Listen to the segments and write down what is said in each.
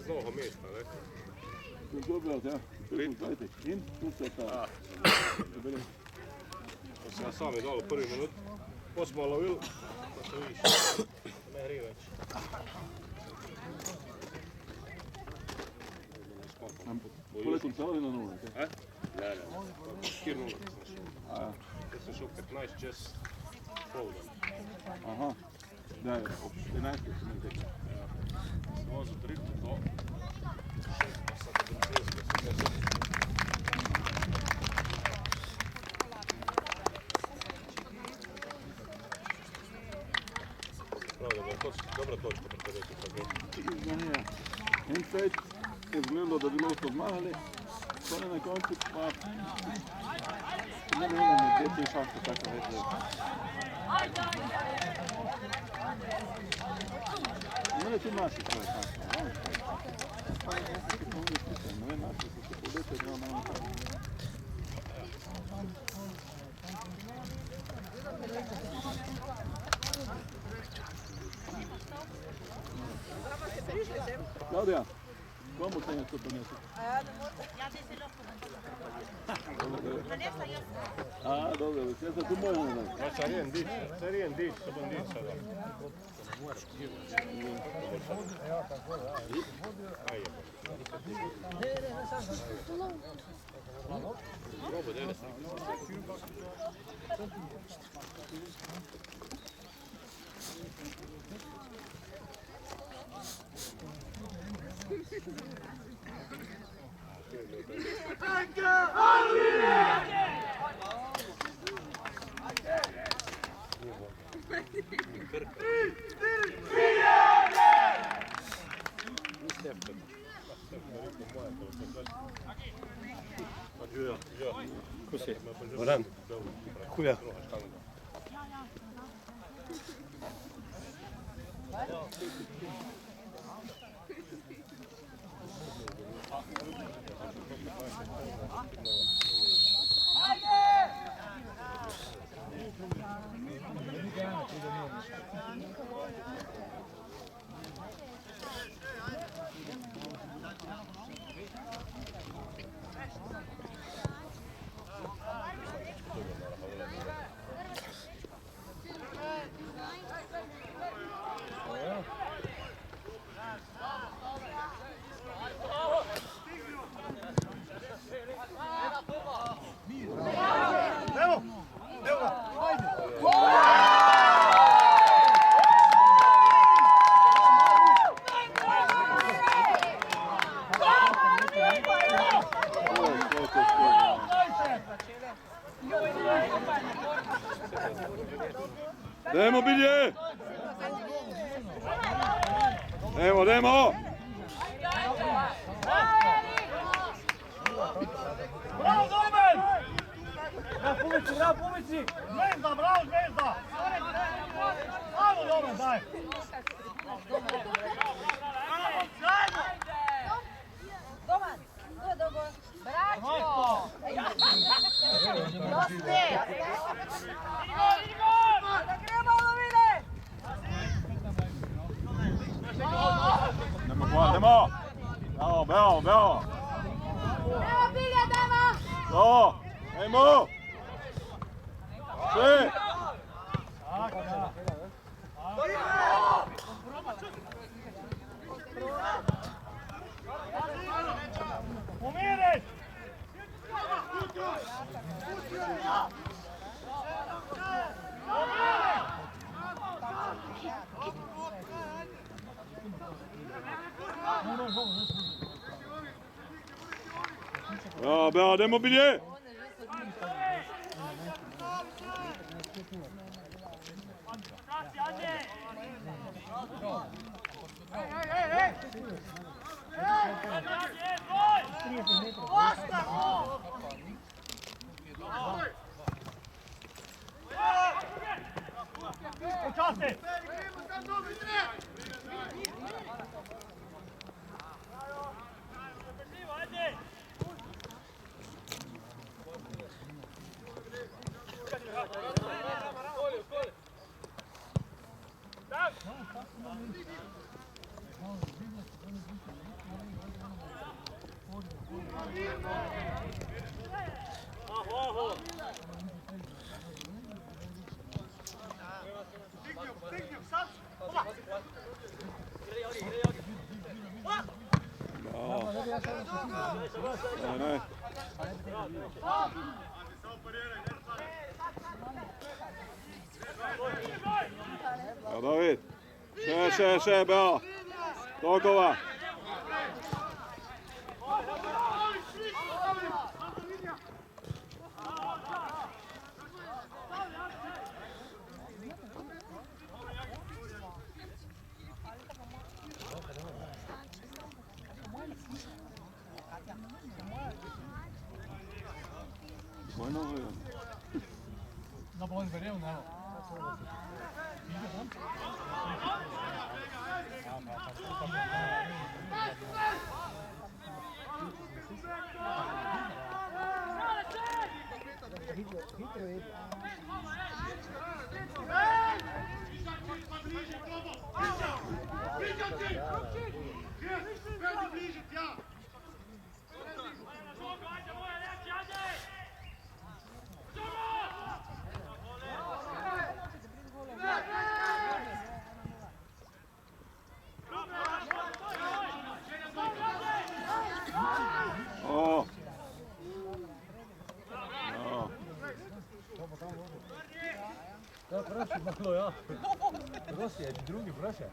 mnogo mjesta, ne? Dobro, ja. In, tu se ta. To se ja sam je dalo prvi minut. Osmo lovil, pa se vidiš. Ne hri več. Koliko celo ili na nula? Ne. Kjer nula sam šel. Jaz sem šel 15 čez poldan. Aha. Da, ob 14 sem nekaj. Sem vozil drift do 6, pa sam 35. Pravda, da je dobra točka prepedeći tako. Inside je izgledalo, da bi lahko zmagali, pa na koncu pa ne vem, gdje ti šanse tako več. Ne, tu naši svoje šanse. Ne vem, naši so se podete, da imamo tako. Claudia, como tem a sua panela? Ah, dobro, você está tudo bom, né? Ja sarien dić, to bom dić sada. Ajde. Probaj, dele. Così, guardando. Qui. Dajmo bilje! Evo, dajmo! Bravo, Domen! Bravo, publici! Zvezda, bravo, Zvezda! Bravo, Domen, daj! Doman, dobro. Braćo! Doste! Da gremo, vide! Idemo! Bravo! Evo bilje, dajmo! To! Ajmo! Sve! Umiriš! Bravo, idemo bilje! Počasti! Nej. Ja, David. Kör, bra. Bra, Kova. Bueno, No puedo impedir un nuevo. O! No. Da, proszę, malo, ja. Proszę, drugi, proszę.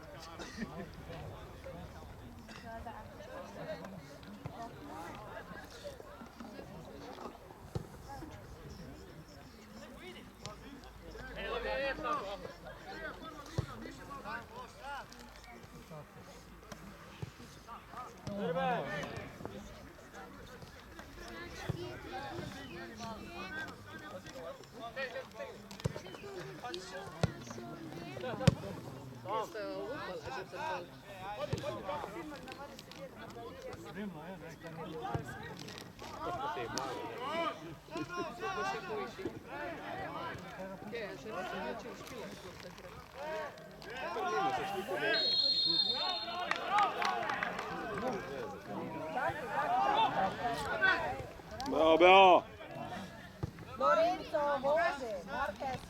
Bravo, bravo. Lorenzo, voze, Marquez.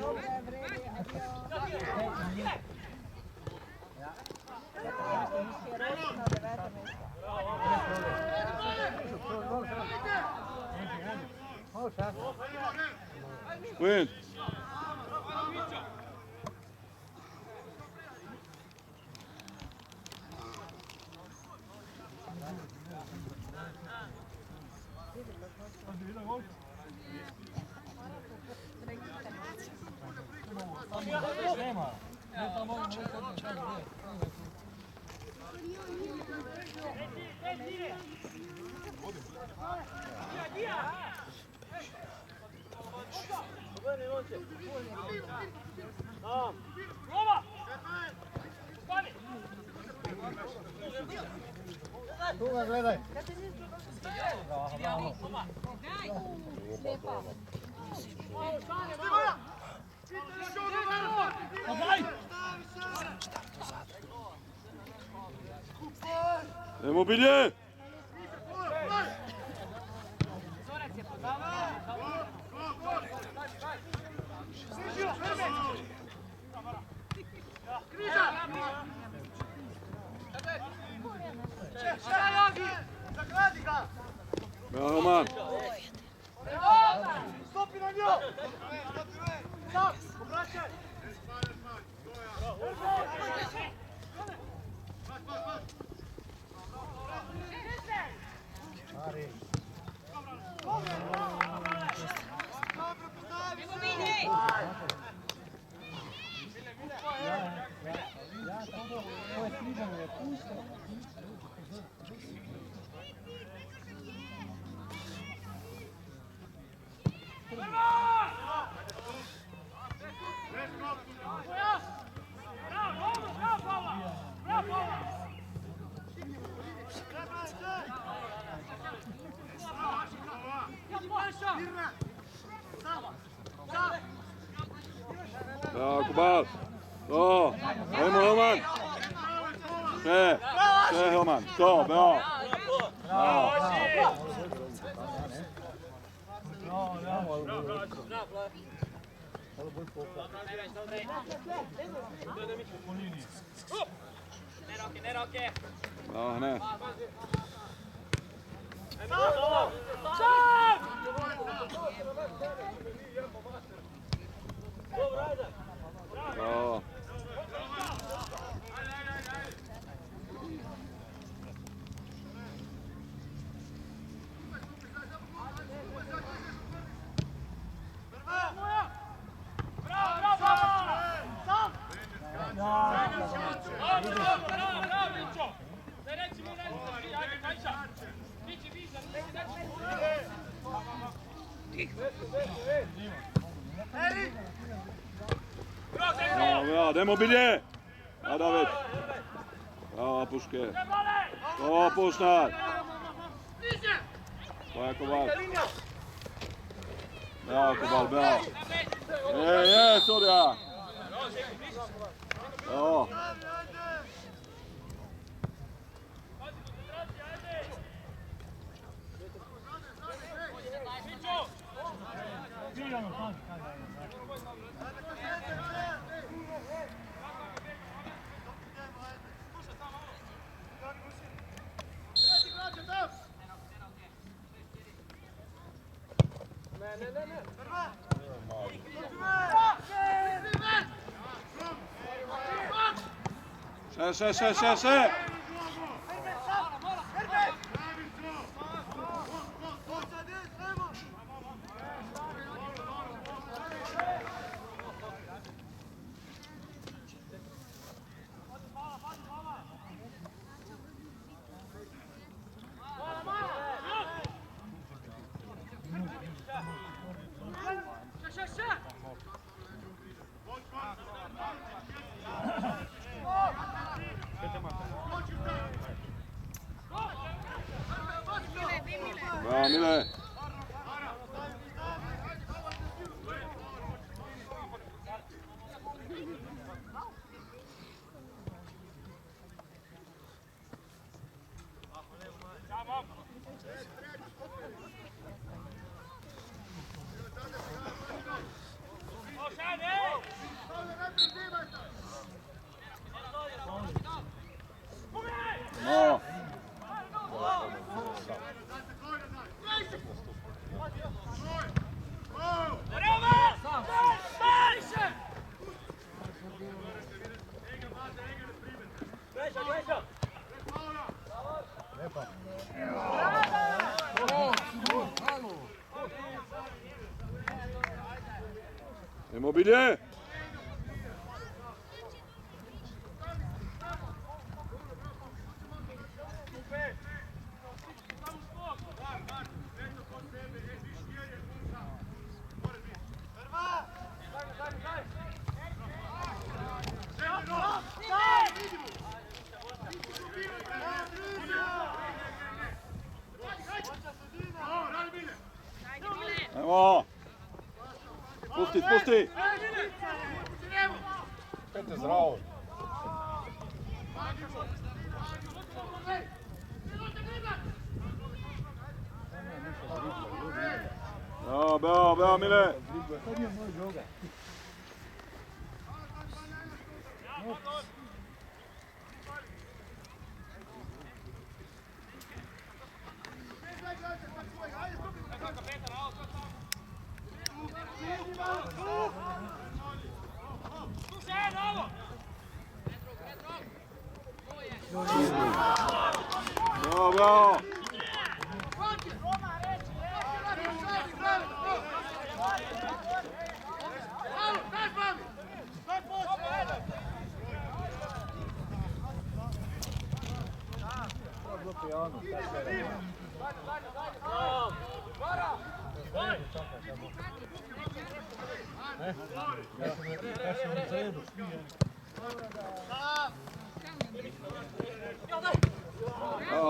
Dobre, vredi, adio. Na 9. mjesto. Win. Nema. Tu ga gledaj. Immobilier. Bravo, Roman. Stopi na nju! Stop! Obraćaj! Bravo, Kubal. To. Ajmo, Roman. Sve, Roman. To, bravo. No, ne. Bravo. Bravo, idemo bilje! A David. Bravo, Puške. To Pušnar. To je Kobal. Bravo, Kobal, bravo. Surja. Bravo. Še. Bravo, Mile. No. Immobilier. Evo. Spusti. Pete zdravo. Bravo, Mile.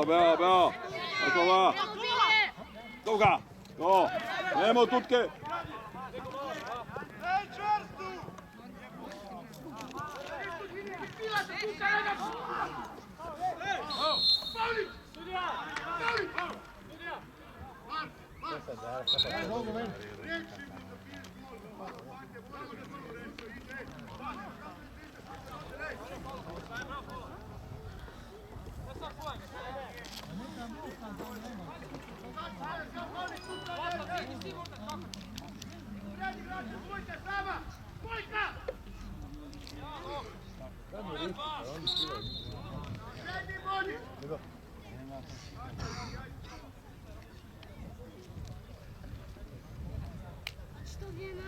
Bravo. Bravo. Tako va. Toga. Go. Nemo tutke. Pavlić! Što vrijeme?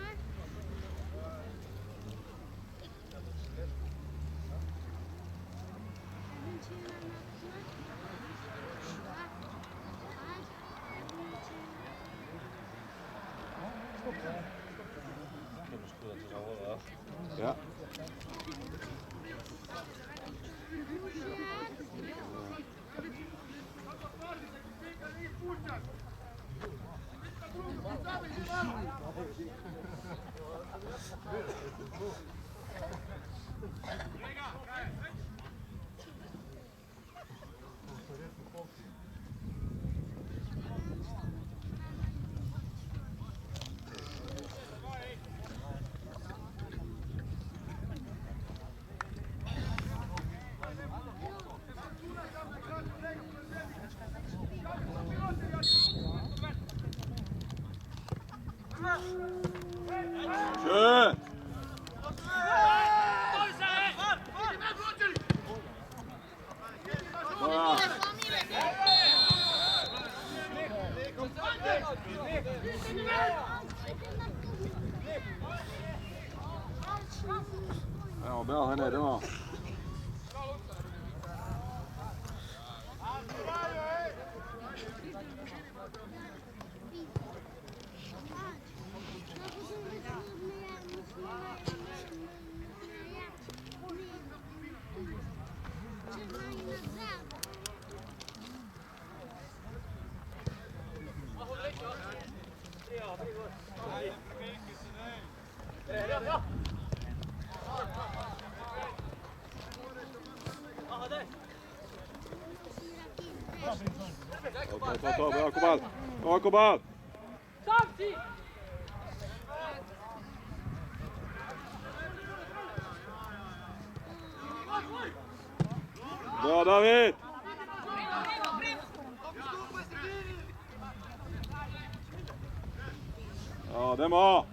Ja. Schön. Evo, bel, ne, idemo. To, bra Kubal. Bra Kubal. Bra David. Ja, idemo.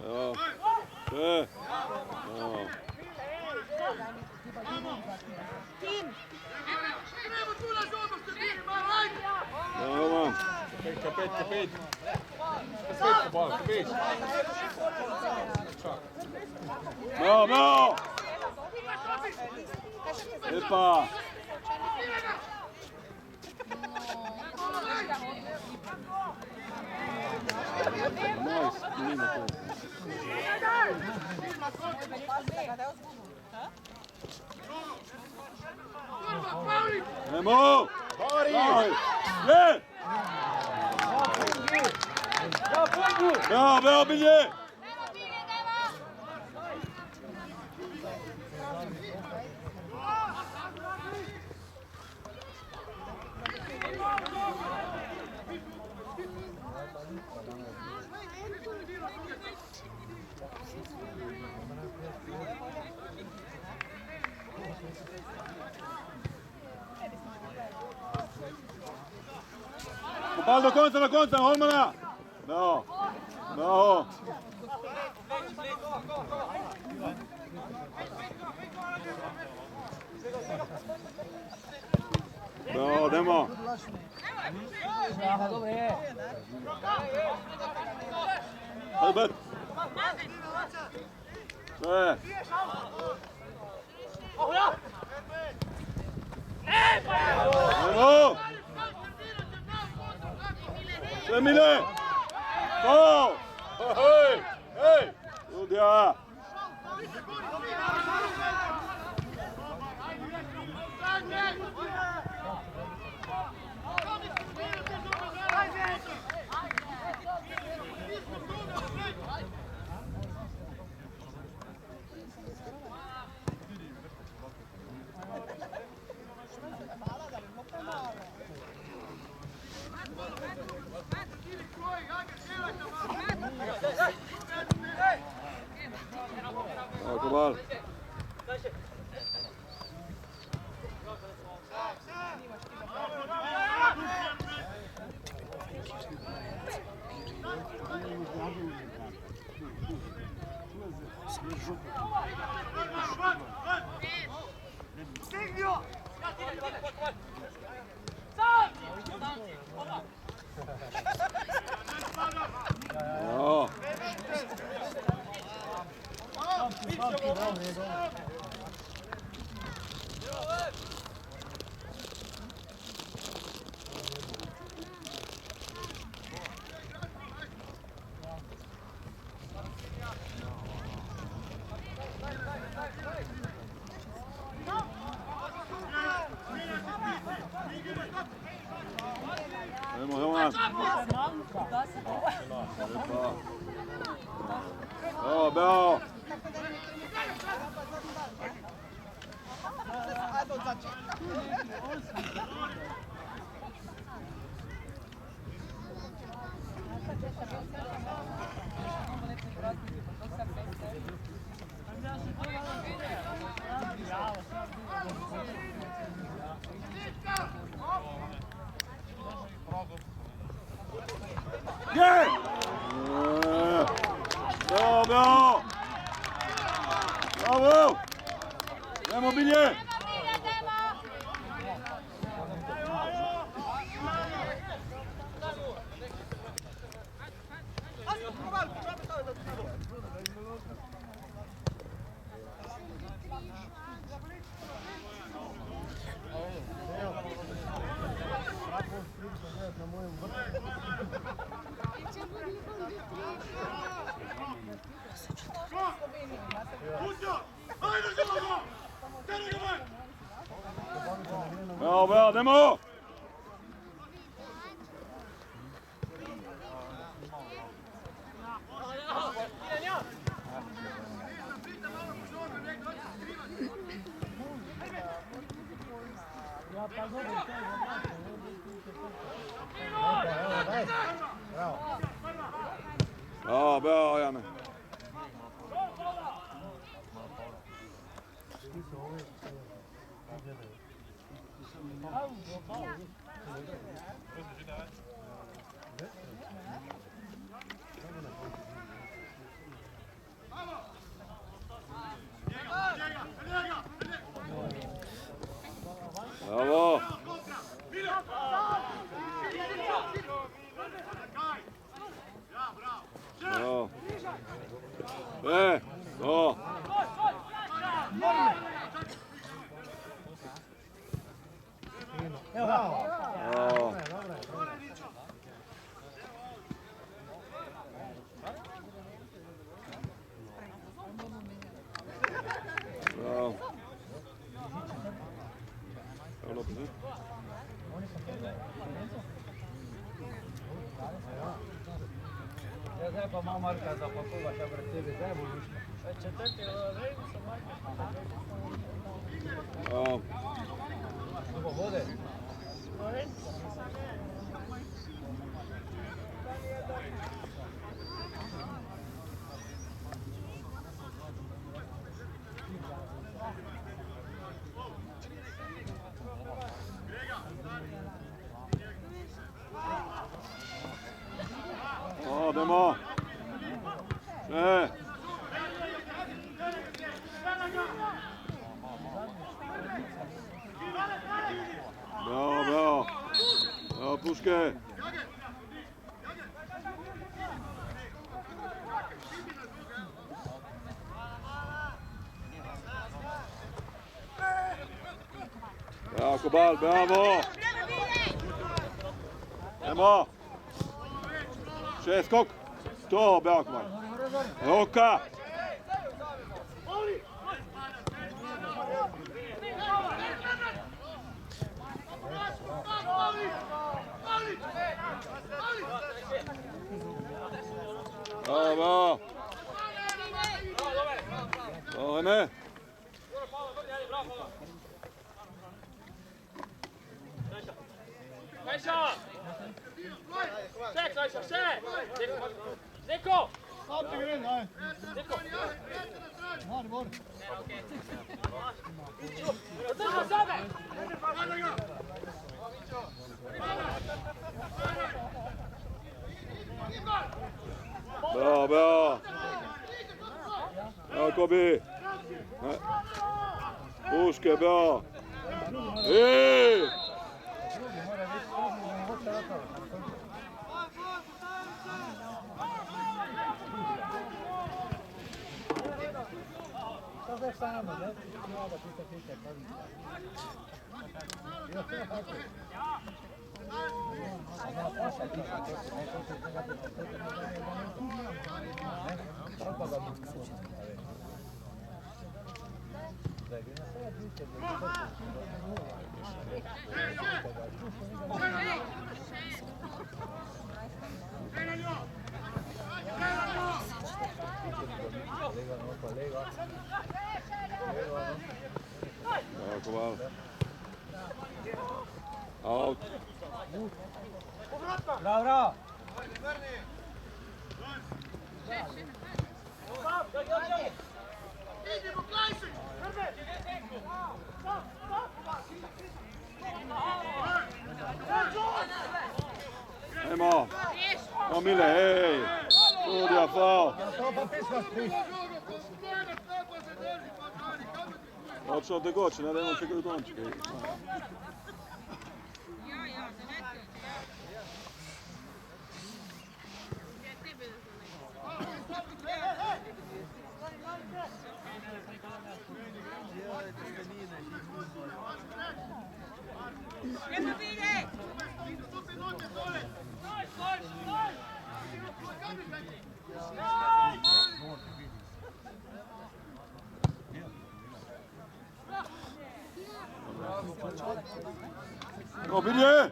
Ja. Schön. Ja. Ja, man. Kapet. Bravo, bravo. Epa. Nemo! Je! Bravo, Bilje! Kupal do konca, Holmana! Bravo! Bravo! Bravo, idemo. Hajde, bet. Sve. Ajmo. Sve, Mile. Go. Hej, hej. Sudija. Tako, bal. Bravo. Idemo, Jonas. Bravo, bravo. Gdje? Bravo, bravo. Bravo. Idemo, Bilje. Bravo, bravo, idemo! Bravo, bravo, Jane. Bravo. Bravo. Go. Bravo. Bravo. Bravo. Evo Lopez, ne? Ja, zdaj pa ima Marka za pakova še pred tebi, zdaj bo višno. Četrti redni so Marka. Bravo. Ko vode? Idemo. Bravo, bravo. Bravo, puške. Bravo, Kobal, bravo. Ajmo. 6 skok. To, bravo, Kobal. Roka. Bravo. Bravo, ne. Zeko! Stop er in, nej. Zeko! Ja, det var det. Bra, bra. Ja, Kobi. Puške, bra. Hej! To sve samo, ne? Ja da pita, Kobal. Out. Bravo, bravo. Ajmo. No, Mile, hej. Studija, faul. Točno gdje god će, ne dajmo čekati končike. Obilje!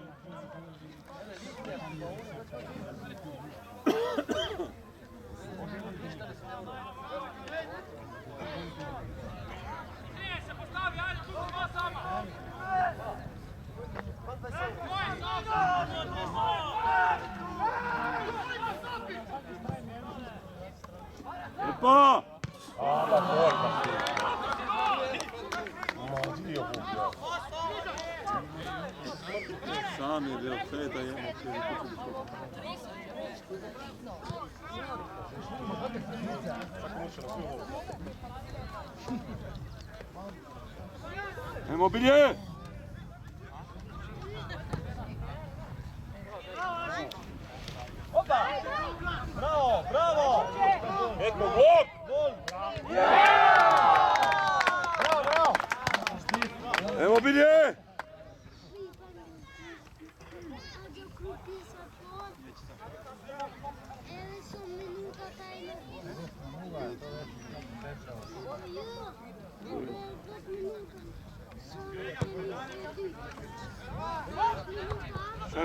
Opa! Sam je bio peta i ono cijeli Ajmo, Bilje! Opa! Bravo, bravo! Eko, blok! Gol! Bravo, bravo! Ajmo, Bilje!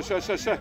Še. Še.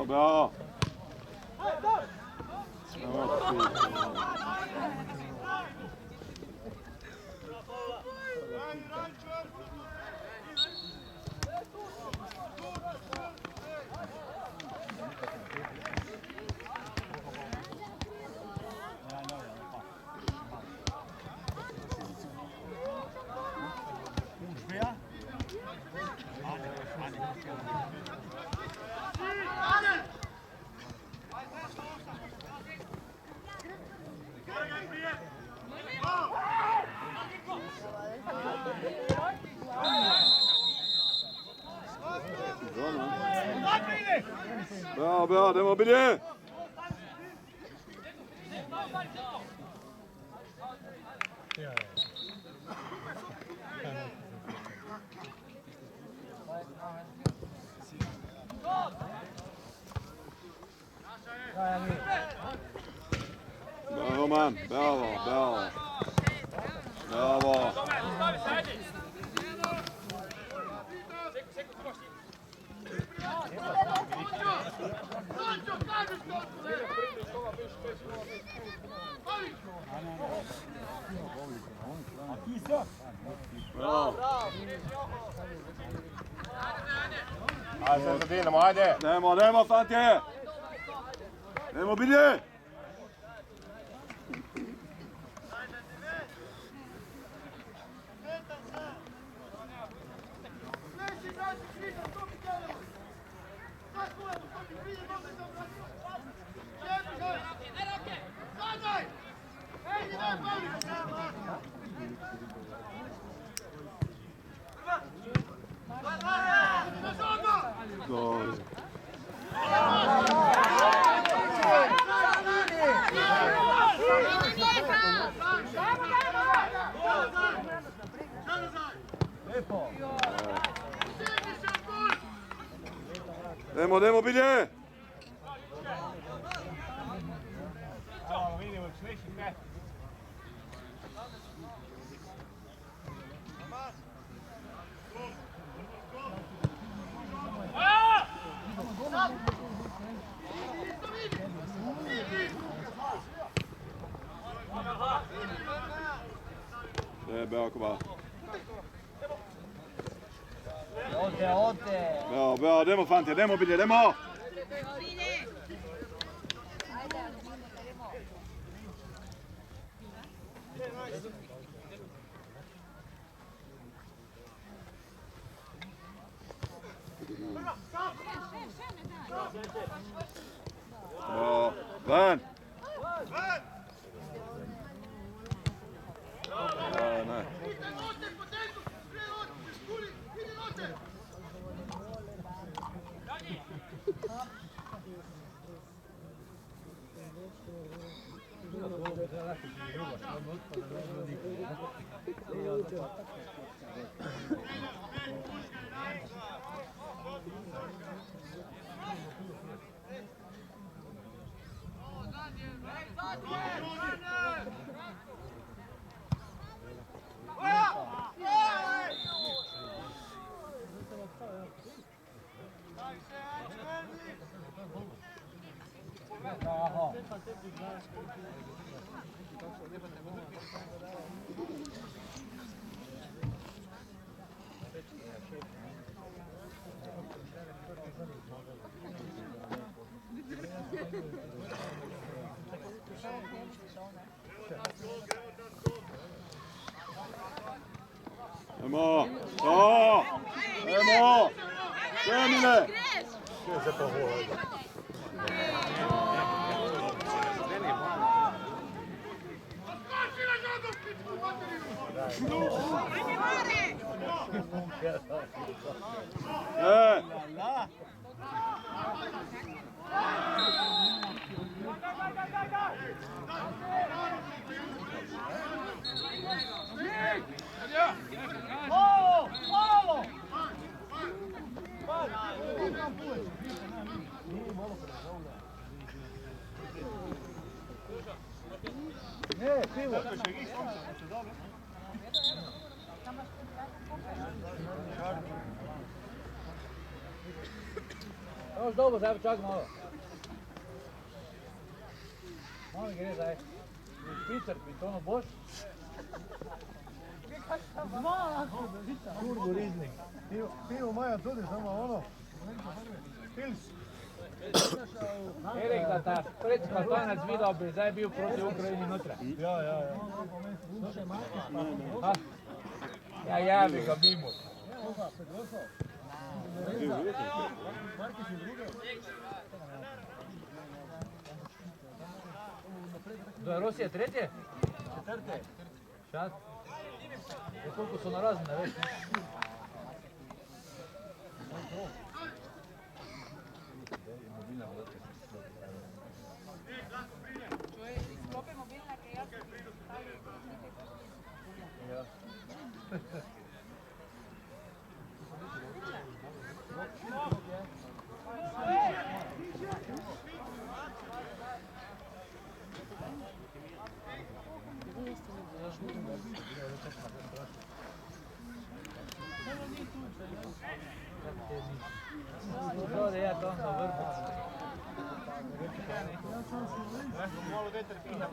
Bravo. Bravo, bravo, idemo bilje! Bravo man, bravo, bravo. Bravo. Bravo. Ajde, sad zadinamo, ajde! Nemo, Fantje! Nemo bilje! Gol. Idemo bilje! Bravo, bravo, idemo Fantje, idemo bilje, idemo! Bravo, ven! Ne. Idemo! O! Idemo! Emile! Možeš dobro, zdaj počakaj malo. Malo mi gre zdaj. Špicer, Pintono boš? Turbo riznik. Pivo imajo tudi, samo ono. Pils. Erik, da ta predskakanac videl bi zdaj bil proti Ukrajini notra. Ja. Ja, javi ga mimo. Do je Rosije tretje? Četrte. Šat? Koliko su na razine, već? Sklopi mobilna, ker jaz Dobro, ja to na vrhu. Malo veter pihne.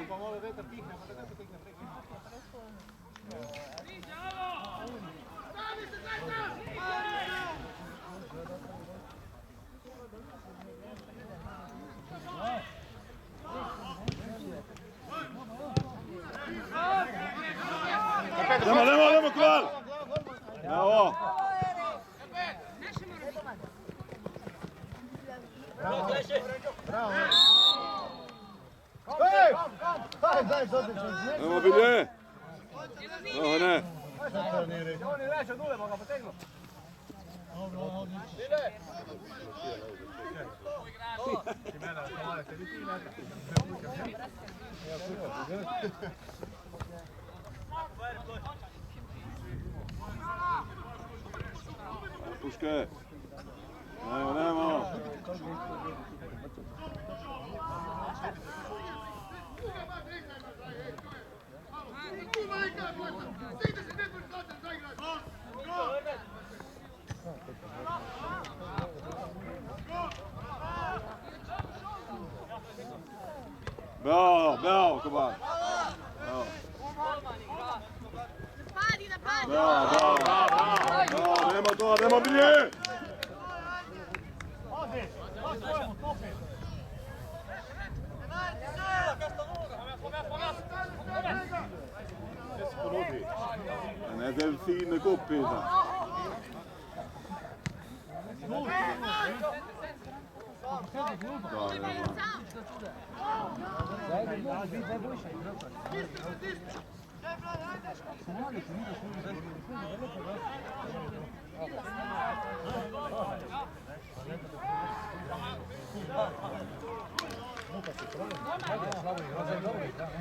Pa malo veter pihne, pa tako potegne prek. Idemo, Kval! Evo! Bravo. Ej! Daj, Idemo, Bilje! Evo, ne! On je več od ule, pa ga potegnu. Puške! Nemo! Bravo, Koban! Bravo, nema Bilje! Ne, delfine kuppida.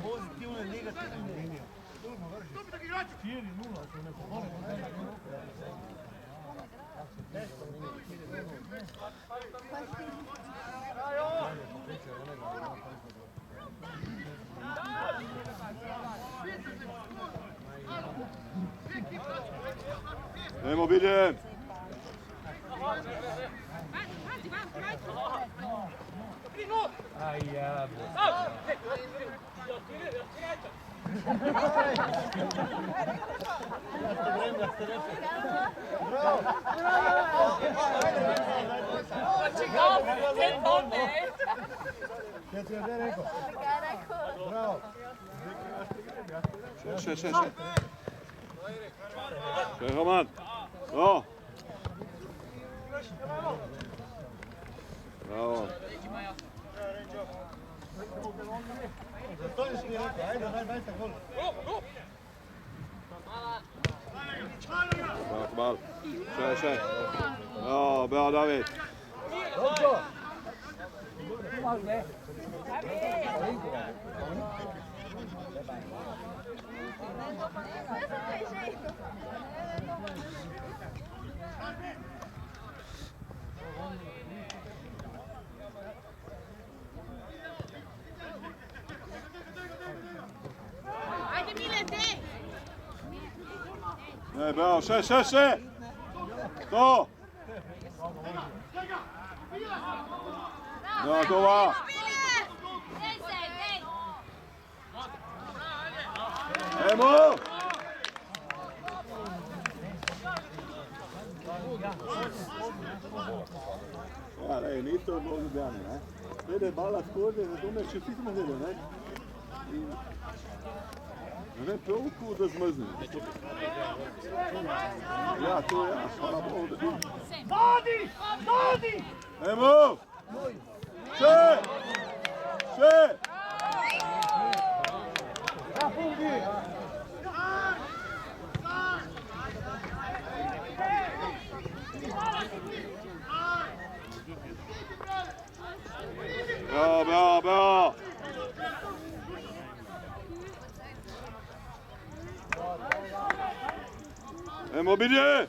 Pozitivne, negativne linije. Nemo Bilje! Aj, ja, Kaj ti je zdaj rekel? Bravo. Še. Še, Roman! Bravo! Bravo! Zatoniš mi je rekel, ajde, daj se gol. Bravo, Kmal! Še! Bravo, David! Dobro! Tu imaš ne? Ajde Milete! Ne, bravo, še! To! Kova! Emo! Ja, lej, niste odložili Ljubljane, ne? Glede je bala skozi, zato me še vsi smo gledali, ne? In... Ne vem, pevku da zmrzne. Ja, to je, hvala Bogu, da bi... Dodi! Dodi! Emo! Še! Še! Bravo, bravo, bravo! Emo, bilje!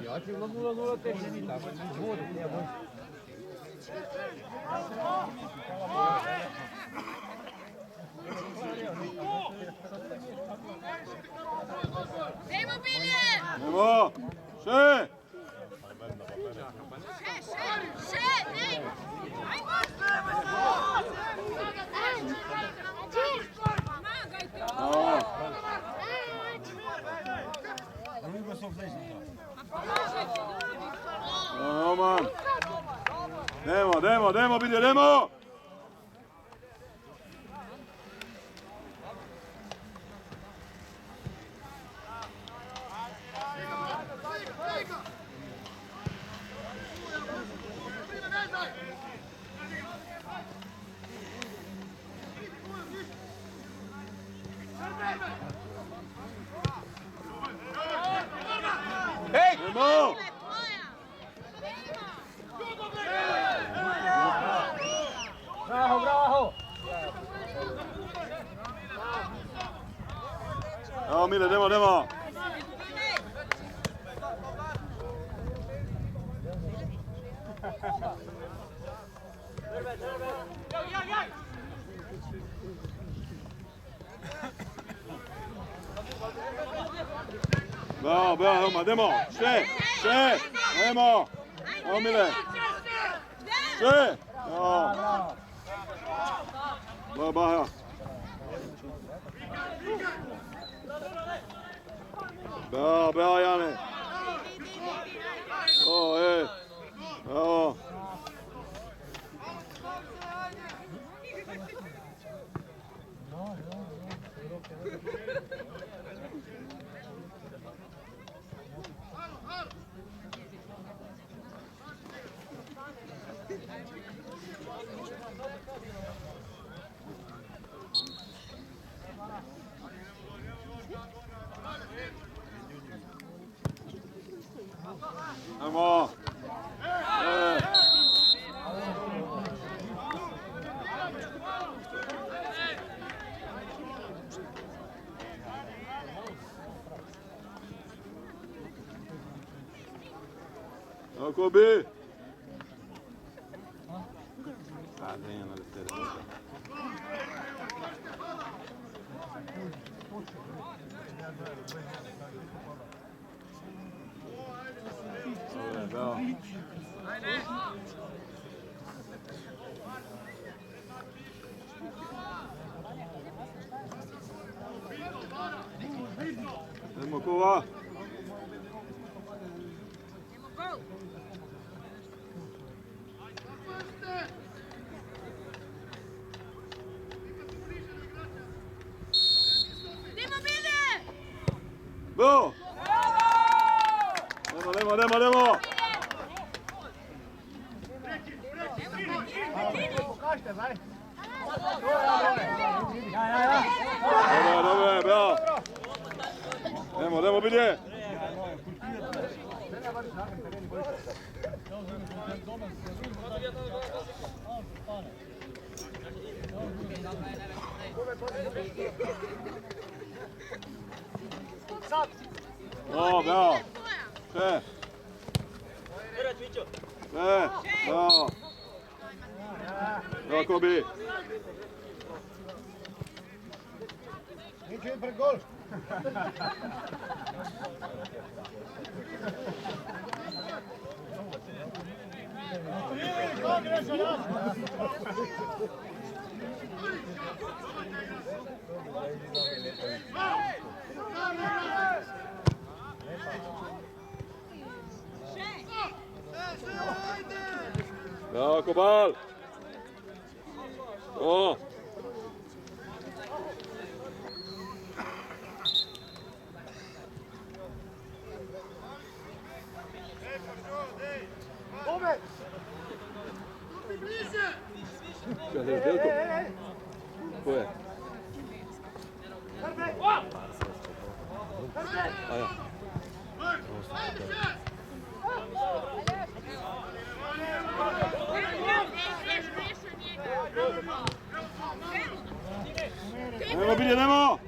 Ja ću 0-0 teženi, tako izvodi, nije može. Dajmo bilje! Emo! Še! Še, ne! Roman! Demo, bilje, demo! Hej! Demo! Bravo, bravo! Evo Mile, demo! Bravo, demo! Še! Demo! Evo Mile! Še! Bravo! Bravo, Jane! Bravo! Vamos! Kobe! Venha na terceira. Legal. Vamos, Kova! Go! Demo! Pokažite, zdaj. Dobre, bravo! Demo, bilje! O, bravo. Še. Bravo. Bravo, Kobi. Neće im pred gol. Bravo, Kobal. O. Čekaj, Delko. Ko je? A ja. Nemo, Bilje, nemo!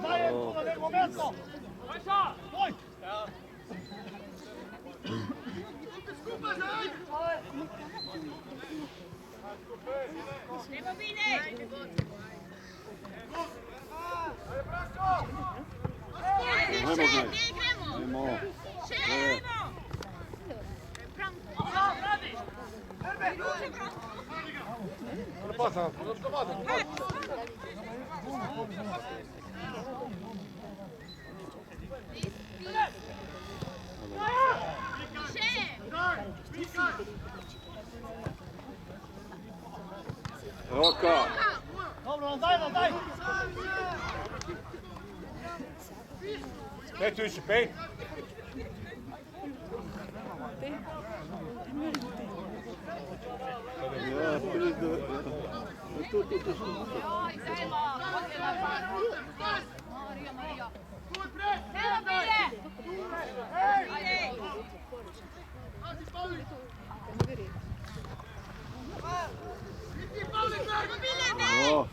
Daj, momento! Stój! Nemo bine! Nemo, znaj. Nemo. Roka. Dobro, daj! Pet više, pet. Ja, pizdu. Tu. O.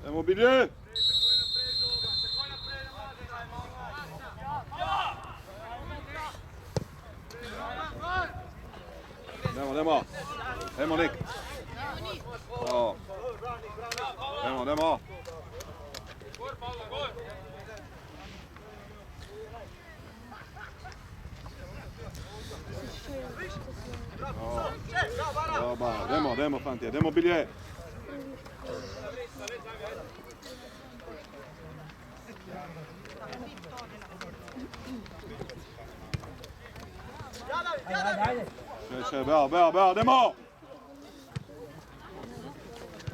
Nemo, Bilje! Nemo, Nik. O. Nemo. Dobar, demo, fantje, demo, Bilje. Še, bravo, demo!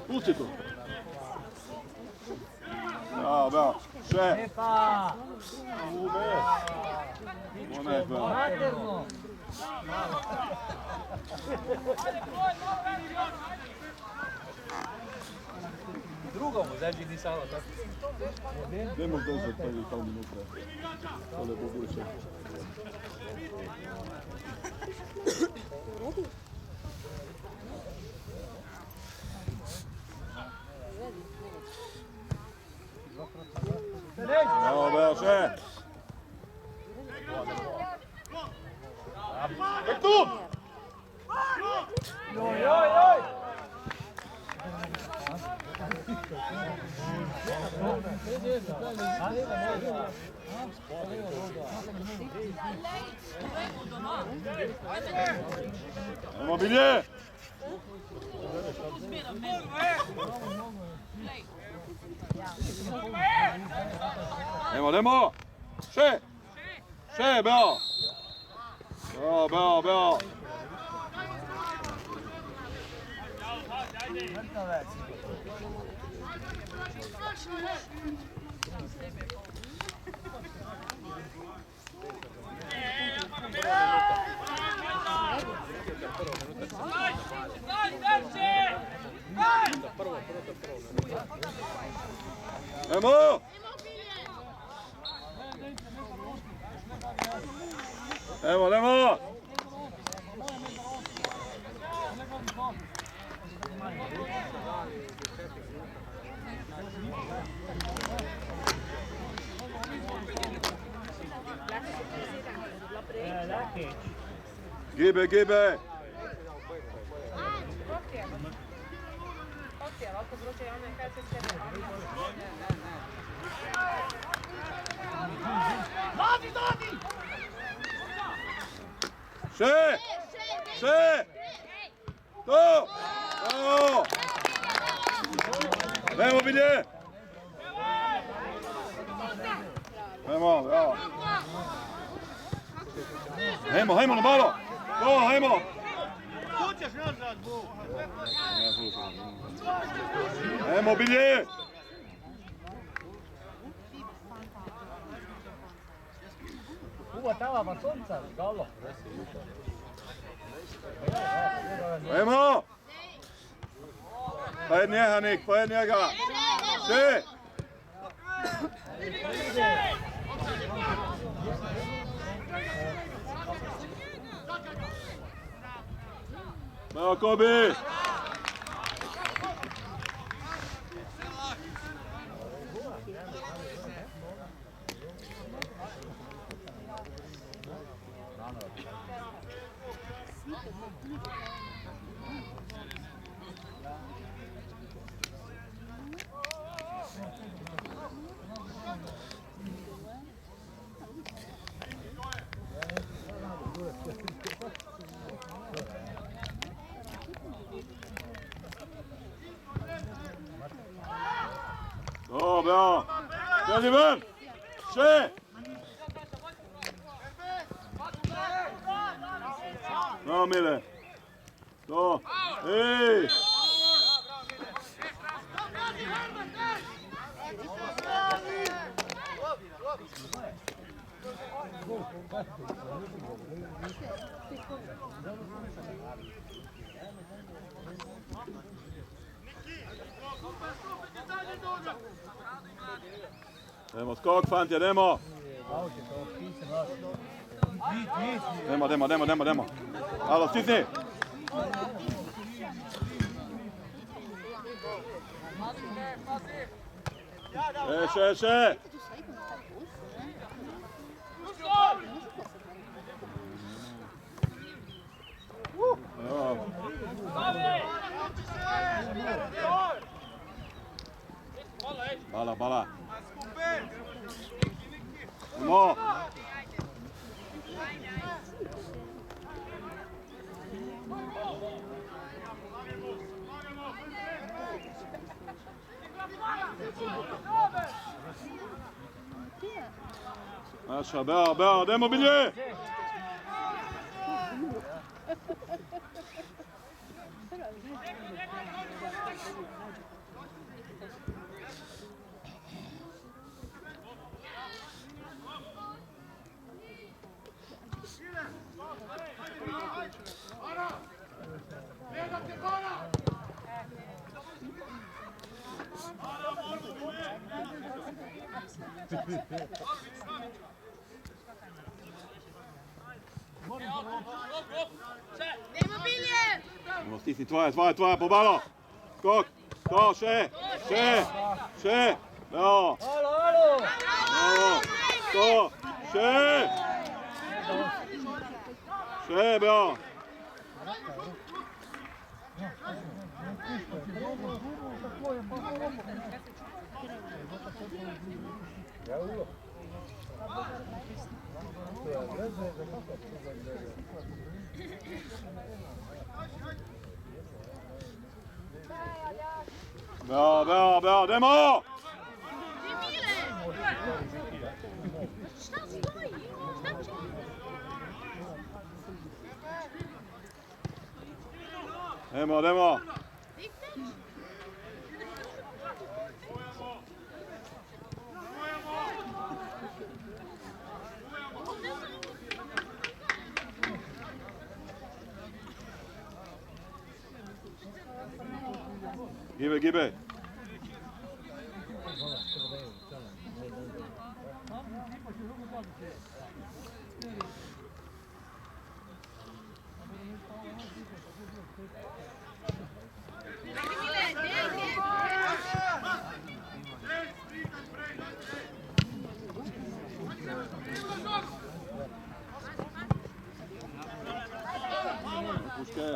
Pusti to. Bravo, še. Epa! Monet, bravo. Materno! Drugo mu zađi ni samo tako. Demo dođe prvi kao minuta. Tole boguće. Bravo, še. Tek tu! Joj! Ajmo Bilje! Idemo! Še! Beo! Beo! Idemo! Idemo! Gibe! Ovako zvuče ono kad se sve Še! To! Idemo Bilje! Hajmo na malo! Hajmo! Kućeš nazad, Bog! Hajmo Bilje! Tava pa sonca, gallo. Hajmo! Pojedz njega, Nik, pojedz njega! Še! Bravo, Kobi! Bravo! Dođi ven! Še! No, Mile! To! Ej! Idemo skok, fanti, idemo! Idemo! Alo, stisni! Še! Bala! Idemo! Naša, Beo, idemo Bilje! Nemo Bilje! Idemo, stisni, tvoja, pobalo! Skok! To, še! Bravo! Bravo! To! Še! Bravo! Bravo, Demo! Šta stoji? Šta će? Demo! Gibe! Puške!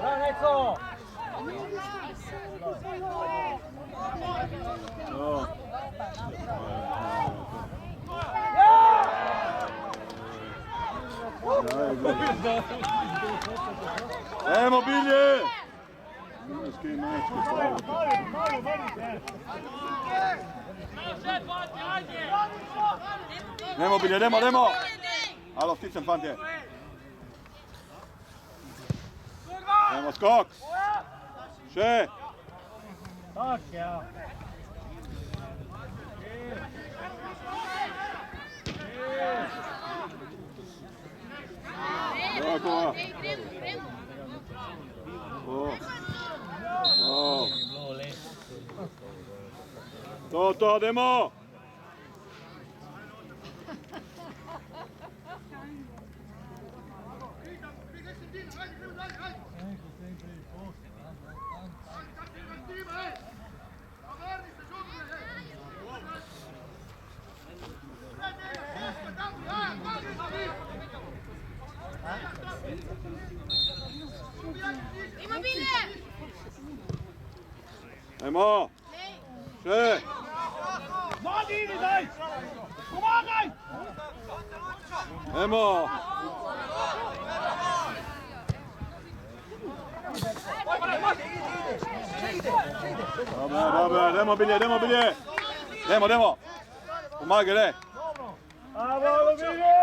Bravo, Neco! Ajmo Bilje! Nemo Bilje, Nemo! Alo, sticam fantje. Nemo skok! Še! Tak, ja. Tako. To, Demo! Immobile! Ajmo! Še! Mladi, idi daj! Pomagaj! Ajmo! Dobre, Demo Bilje! Demo! Pomagaj, ne! Bravo, Bilje!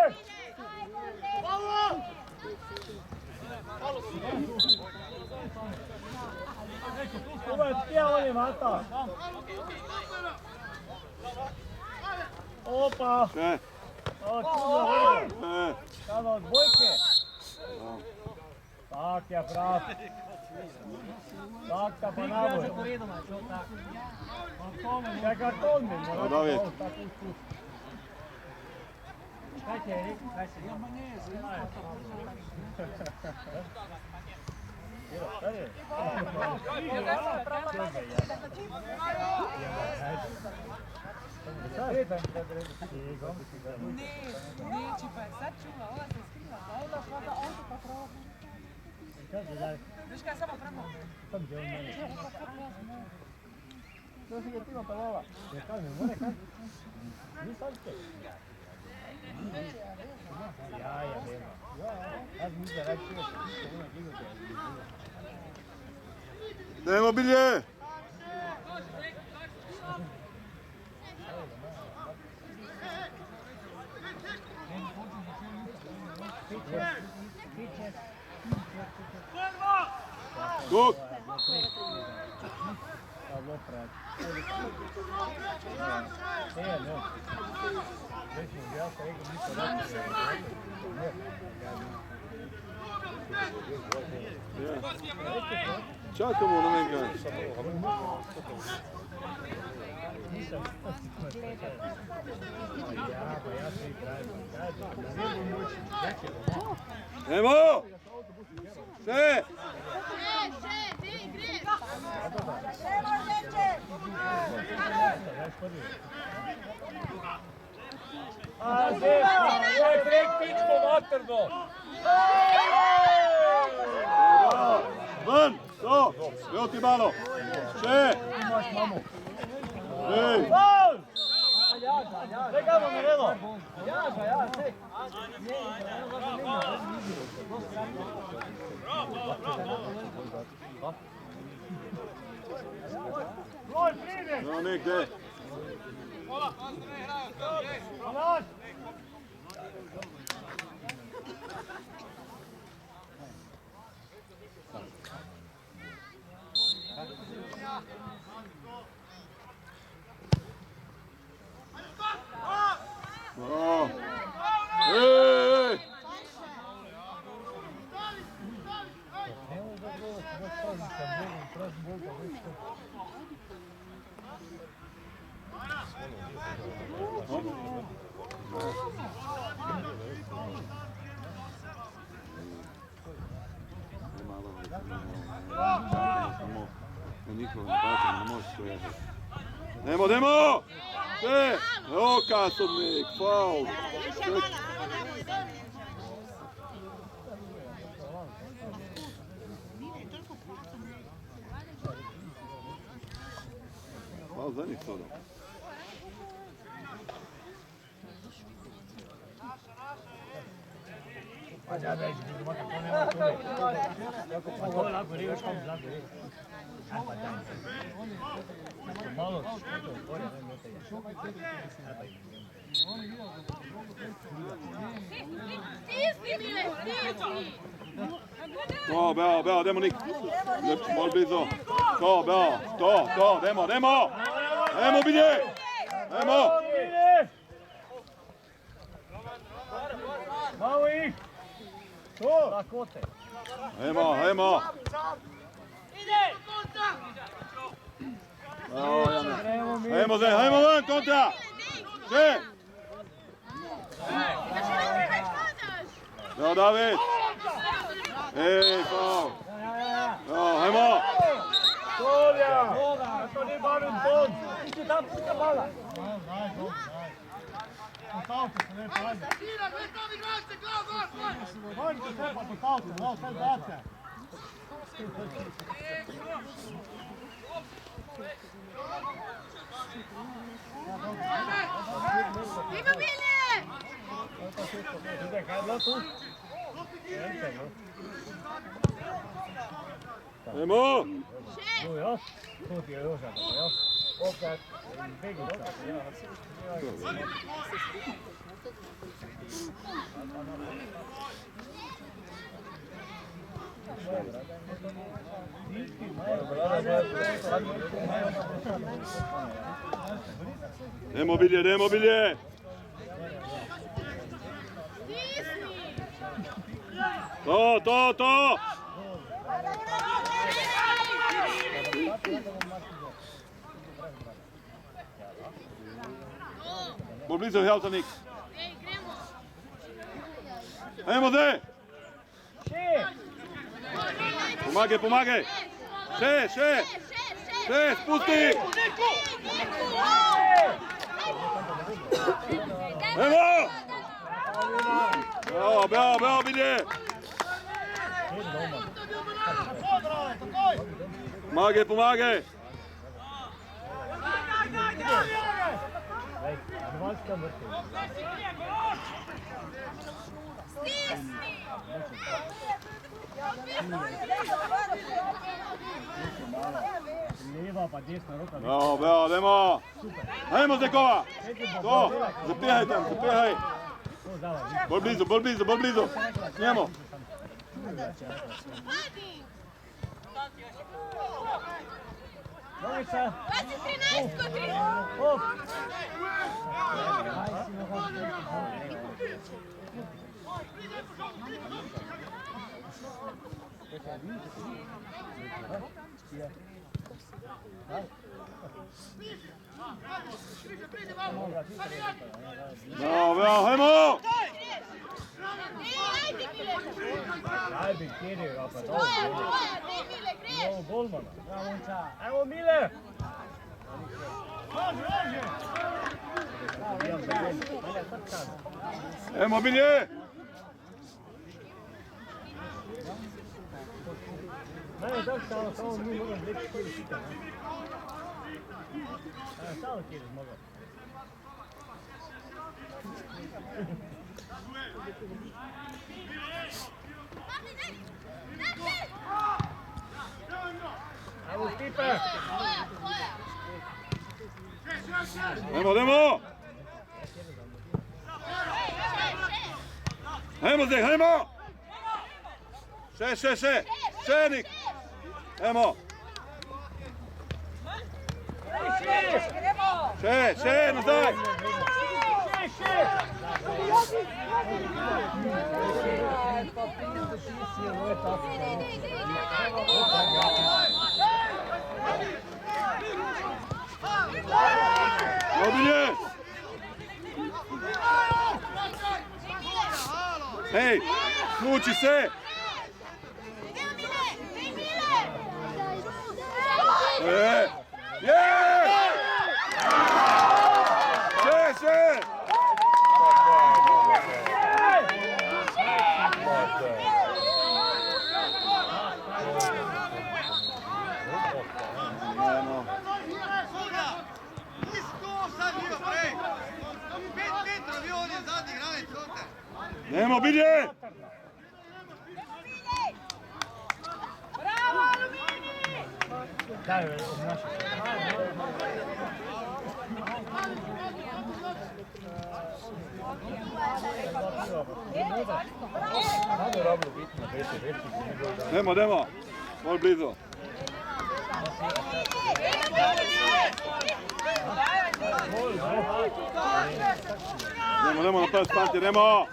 Ovaj tijelo je mata. Opa! Še! Kada od bojke? Tak je prav. Tak pa naboj. Kaj karton mi mora? David. Kaj ti je rekel? Kaj si rekel? Neće pa je sad čula, ova se skriva, da šla za auto pa proba. Viš kaj samo prema? To si ga tima palova. Ja kažem, more kaj? Ni sad te. Ja, nema. Аз мисля, че Demo Bilje! Skok! Čakamo na njega. Nemo! Še! Ti igri! A, Zema! Ovo je trek pičko materno! Ven! To, evo ti malo. Še. Ej. Čekamo na redo. No, negde. No. Ej! Nemo, Nemo! Sve! Oka sudnik, faul! Faul za njih sada. To, Beo, demo Nik. Bolj blizu. To, Beo, to, demo. Demo bilje. Demo. Malo ih. To. Lakote. Ajmo. Ajmo, Zaj, ajmo van, kontra! Sve! Evo, David! Ej, faul! Ajmo! Kolja! To nije barem ton. Ići tam puta mala. Postavite se, ne pojde. Pojde se treba postaviti, malo sad dace. Ima bilje! Ide, kaj je bilo tu? Ajmo! Tu još? Tu ti je još, još. Opet, begi opet. Nemo bilje! To! Bolj blizu, Hjalta Nik. Ej, gremo! Ajmo, Zaj! Pomagaj! Še, spusti! Ajmo! Beo, bilje! Pomagaj! Hrvatska vrti. Lijeva pa desna ruka. Beo, demo! Ajmo, Zekova! To, zapihaj! Bolj blizu! Njemo! Novica! 13 koti! Op! No, Beo, ajmo! Ajde, kjer ga pa Tvoje, dej Mile, greš! Evo golmana. Evo Mile! Ajmo, bilje! Ne, tako samo mi moram reći koji šita. Samo kjer mogu. Ajmo Stipe! Ajmo! Ajmo zdaj, ajmo! Še, Nik! Ajmo! Še, nazaj! Robinje! Hej, smuči se! Še! Nemo, bidje! Bravo, Alumini! Daj, obnašaj. Nemo, bolj blizu. Nemo, napred, stanti, Nemo!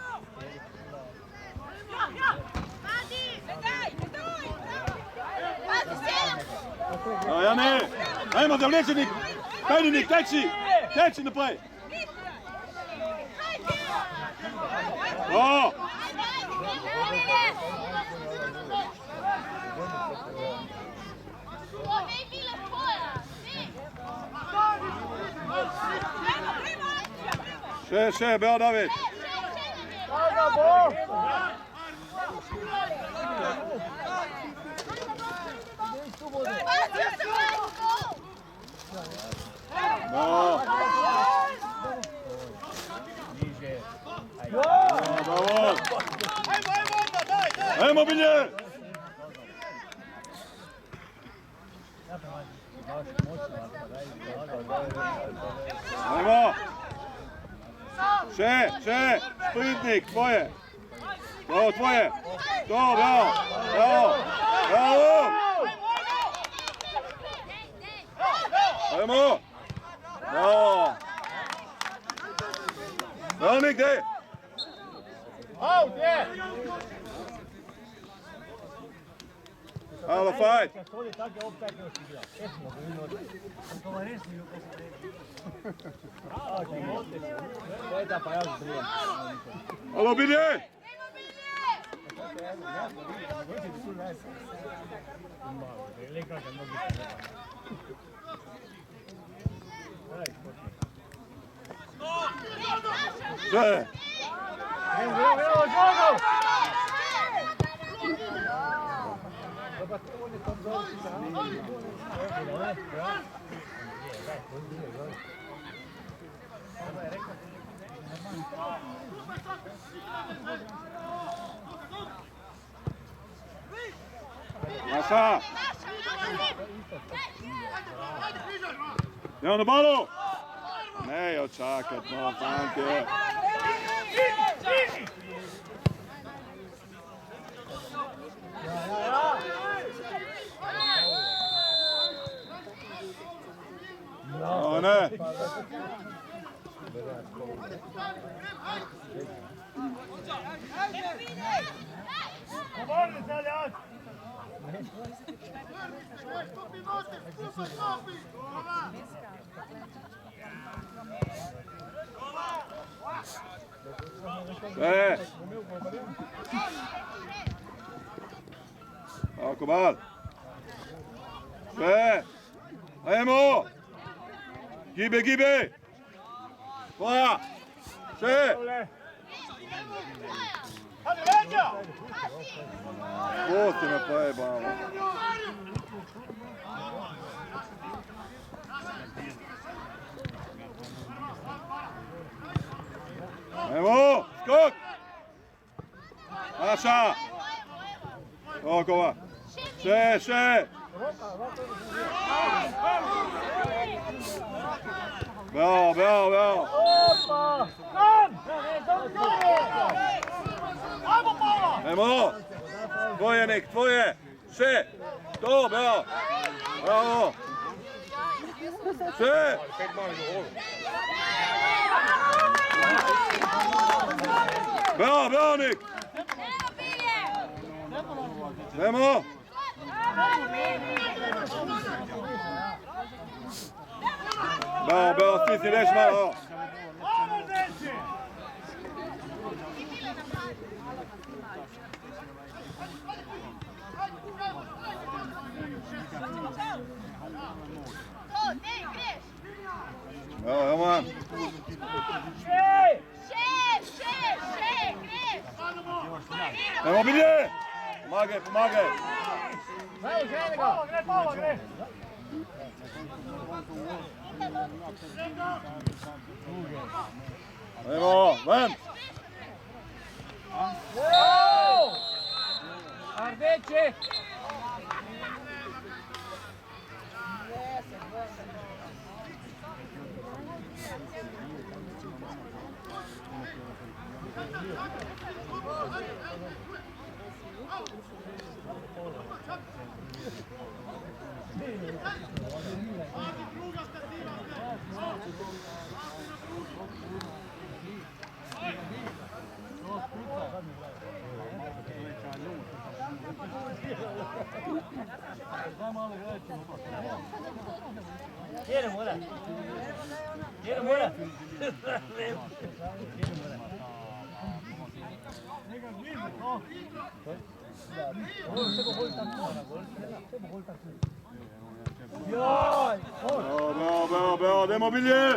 Jane, ajmo zavlečenik, Kajninik, teči naprej. O! Še, Beo David. No. Bravo. Ajmo, Bilje! Ajmo! Še! Sprintnik, tvoje! To, tvoje! To, bravo! Ajmo! Bravo! Bravo, Nik, gdje? Halo, fight! Halo, Bilje! Še! Naša! Evo na balu! Ne, jo čakat, no, fanke. No, ne. Sve. Tako, bal. Sve. Ajmo. Gibe. Tvoja. Sve. Hadi leđa! Pusti me pojebamo. Evo, skok! Naša! Okova! Še! Bravo! Opa! Kom! Ajmo, Pavla! Evo! Tvoje, Nik, tvoje! Še! To, bravo! Bravo! Še! Pet mali do ovo. Bravo, Nik! Nemo! Bravo, stisni, reš malo! Ajmo, deci! Bravo, Roman! Nemo, bilje! Pomagaj! Pavla, gre! Nemo, ven! Ardeće! Quiere mora. Bravo, demo bilje!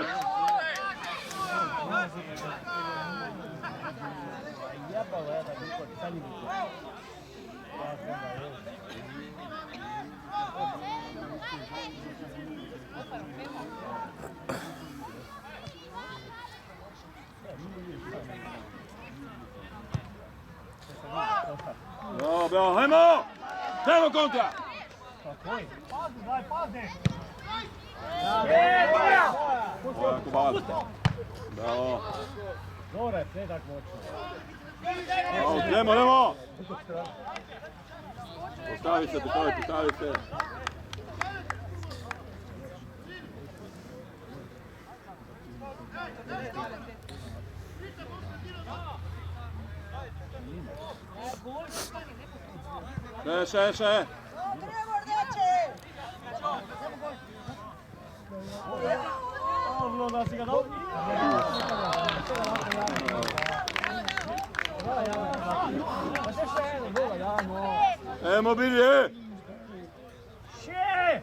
Bravo, hajmo! Dajmo kontra! Pazi, pazi! Ovako bazi. Bravo. Dobro, sve tak moćno. Nemo! Postavi se, postavi se. Še. Pavlo, da si ga dao? Emo bilje! Še!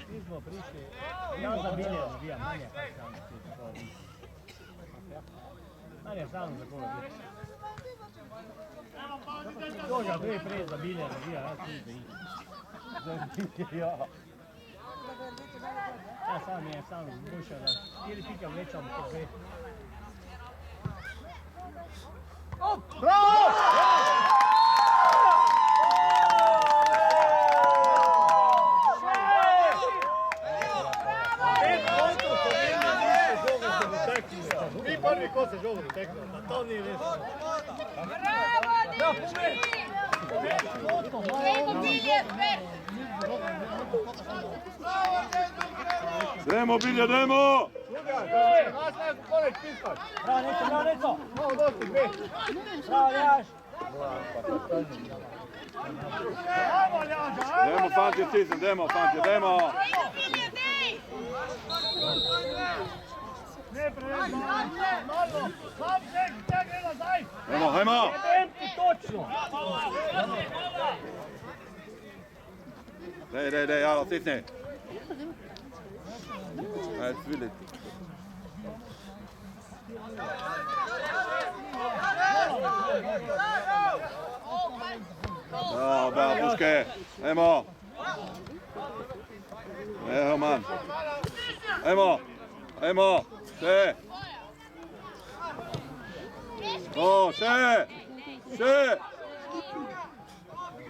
Nismo prišli. Ja za bilje navijam, manje manje sam za koga biti. Toga prije za bilje navija, ja sam ja. Ja sam duša da ili pikam većam po sve. Bravo! Mi prvi ko se žogu teknu, to nije nešto. Bravo, Demo bilje, demo! Bravo, Neco! Bravo, Ljaš! Demo, fanti, stisni, demo! Ne prelezi, malo, sam gre nazaj. Hajmo! Jebem ti točno! Dej, jalo, stisni! Ajde vidjeti. Bravo, puške. Ajmo. Evo man. Ajmo. Še. Še.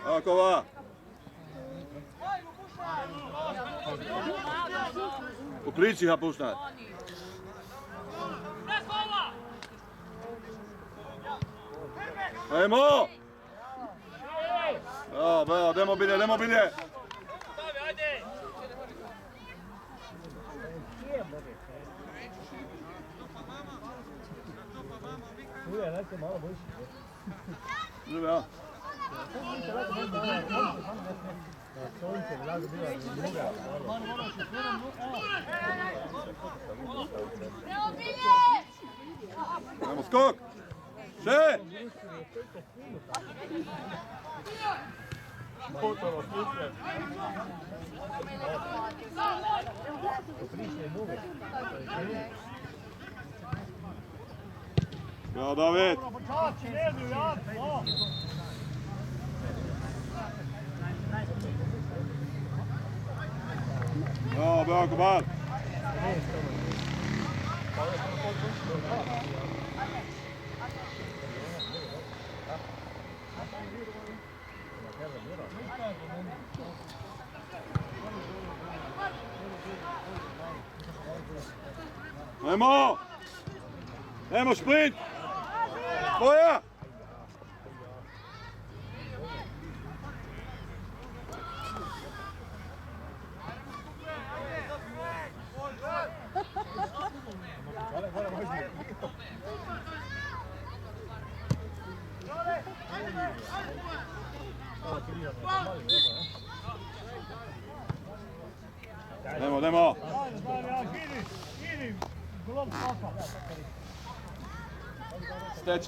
Ako va. U priči ga puštat. Ajmo! Bravo, demo bilje. Žive, ja. Ajmo skok! Še! Bravo, David! Bravo, Kubal! Ajmo, šprint! Tvoja! Idemo.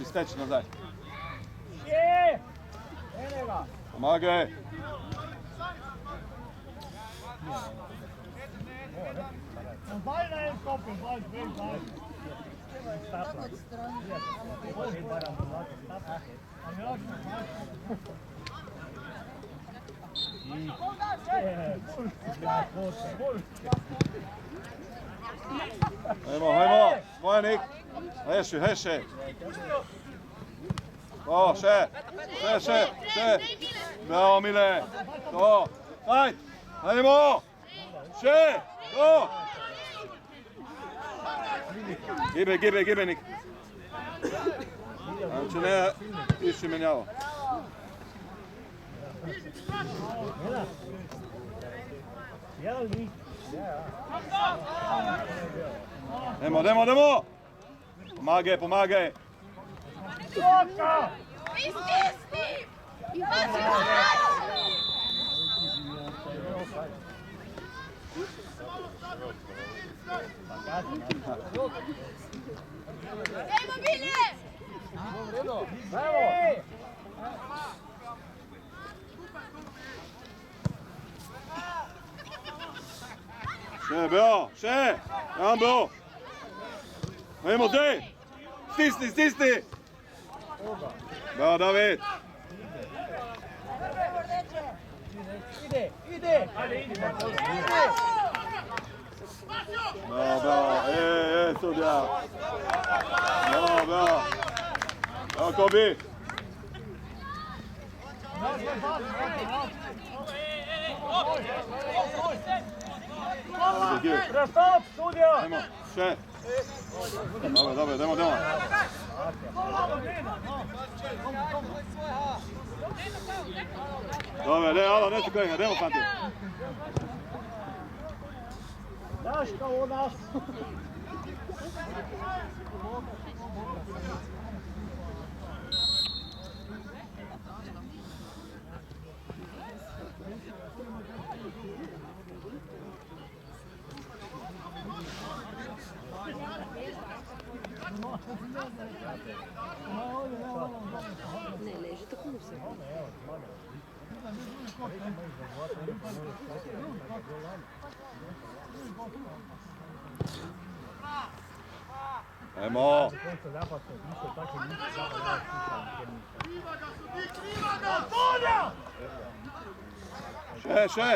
Steći nazaj. Pomagaj. Hajmo, Bojanik. Heši. Še. Bravo, Mile. Hajmo. Še. Gibe, Nik. Če ne, išči menjavo. Demo! Pomagaj! Dajmo bilje! Še! Jambo! Ajmo zdaj! Stisni! Bravo, David! Ide! Bravo! Sudja! Bravo! Kako bi? Prestop, sudja! Ajmo, še! Dobro, idemo! Dobro, ne se kojega, idemo, fanti! Daš kao od nas! Ne, leži tako mu se. Ajmo! Še!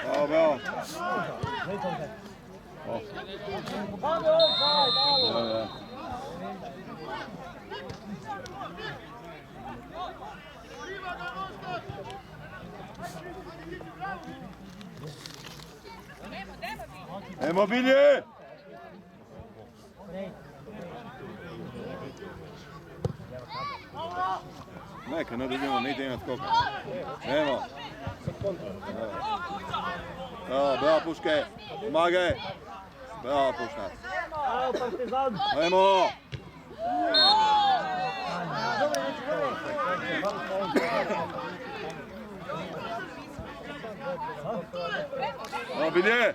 Bravo! Ajmo Bilje! Neka, ne dobijemo, ne ide imat koga. Evo. Bravo Puške, pomagaj. Bravo Puška. Ajmo! Evo Bilje!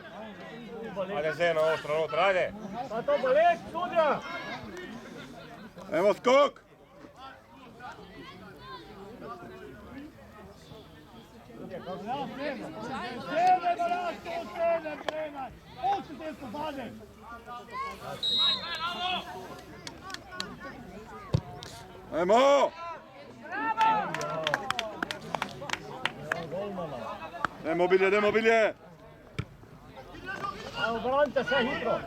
Ajde Zeno, ostro unutra, ajde! Pa to boleć, sudja! Evo skok! Ajmo! Idemo Bilje, idemo Bilje! Evo, branite se hitro!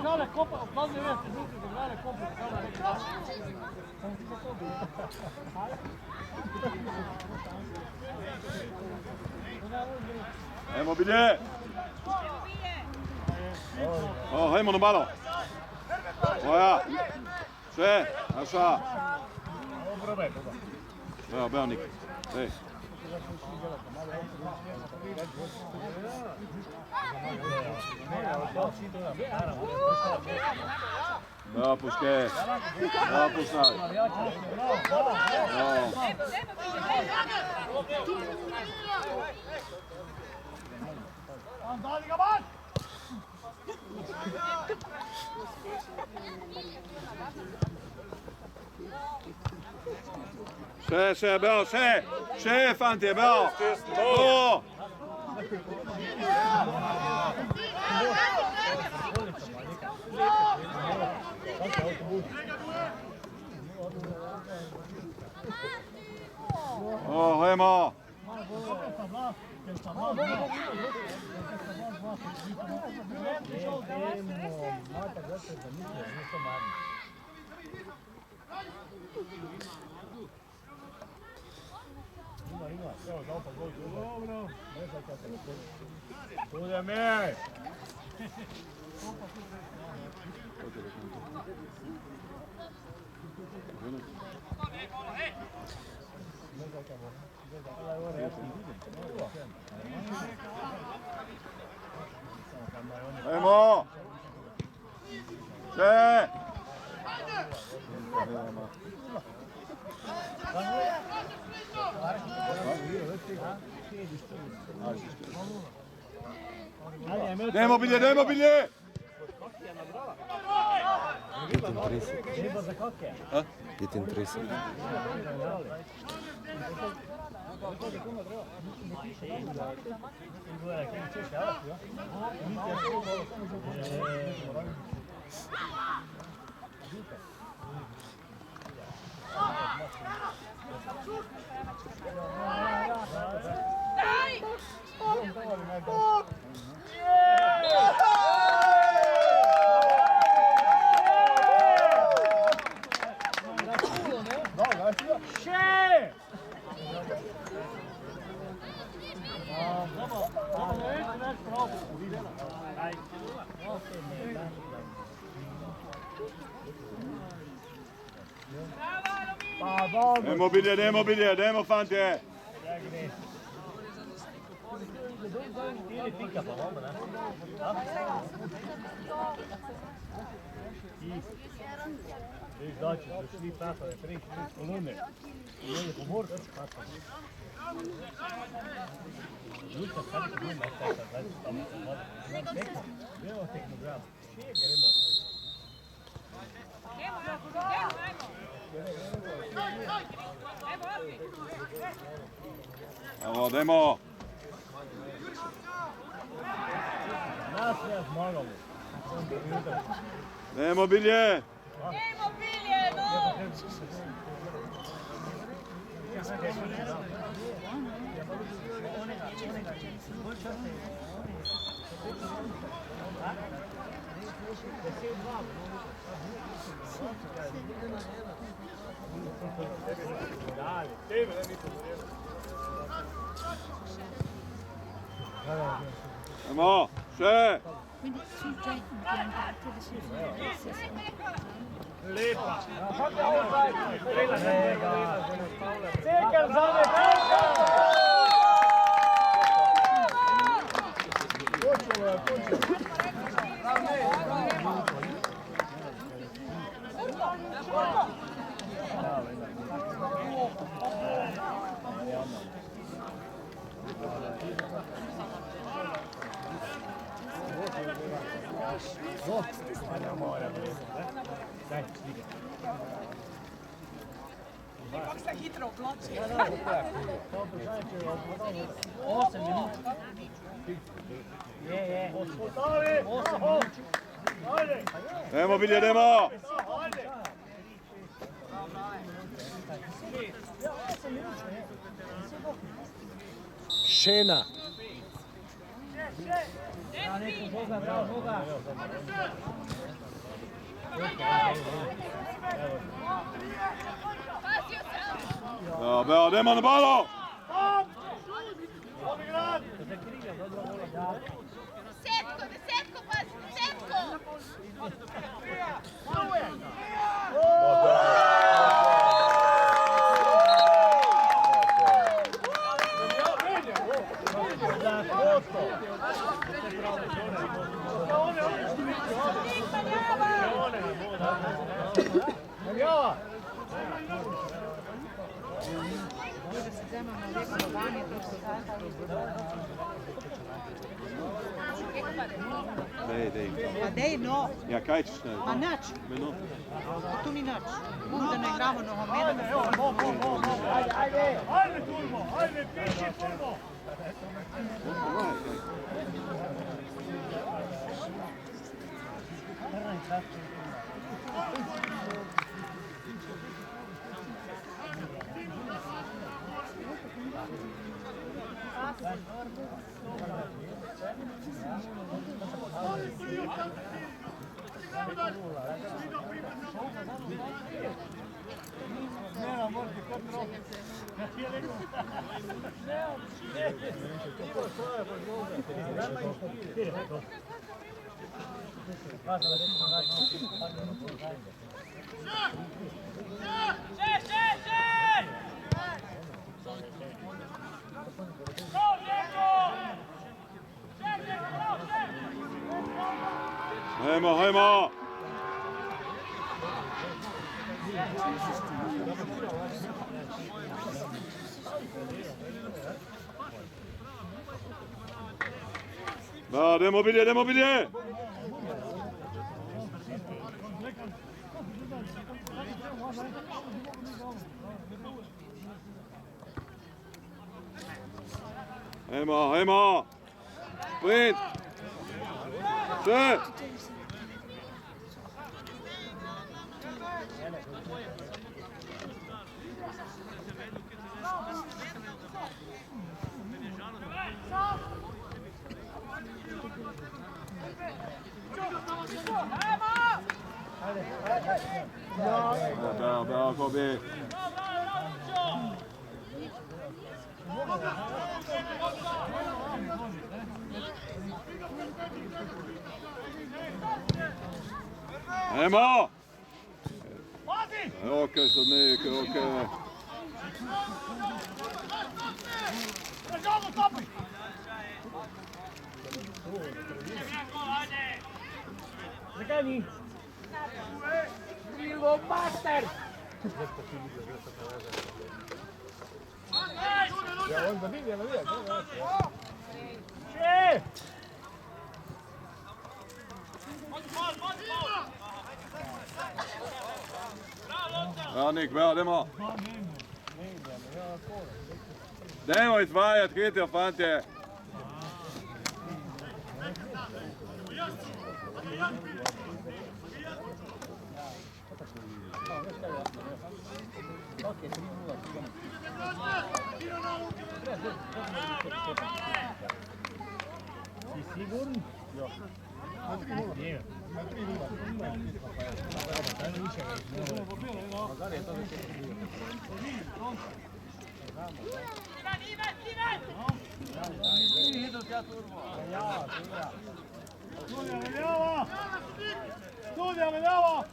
Gledaj, kopa, gledaj, gledaj, kopa, Ajmo Bilje! Hajmo na malo! Oja! Še! Naša! Evo, Belnik! Ej! Bravo Puške! Bravo Pušnak! Še, bravo, še, fantje, bravo! Bravo! Hajmo! Sudja, Ajmo! Še! Dajmo Bilje, dajmo Bilje! 35. Dajmo Bilje, dajmo fantje! Viš daći, da šli tako, da 3-4 kolune. I je pomorka, tako. Ljuča, sad ću nema teka, znači tamo se vada. Imam tekno, imamo teknogram. Čije gremo? Evo, dajmo! Nas ne zmagamo. Dajmo bilje! Nemo bilje, no! Dajmo! Še! Lepa. Cekel zame, Cekel! Počelo je, počelo. Kako se hitro oblači. 8 minuta. Je. 8 minuta. Ajde. Dajmo bilje, dajmo! Šena. Bravo, Boga. Dobro, dajmo na balo! Desetko, pazi, desetko! Dej. Pa dej, no. Ja, kaj ćeš ne? A nač. Meno? Tu ni nač. Bude ne igramo nogomet. Ajde, Turbo, ajde, piši Turbo. Hajmo! Da, dajmo bilje! Hajmo! Sprint! Še! Bravo, Kobi! Ajmo! Roke sodnike, roke! Zakaj ni? Milvo master! Ja, onda vidi. Še! Radnik, dajmo. Dajmo izvajati, hitro, fantje. Si sigurn? Jo. Nije. Studija veljava!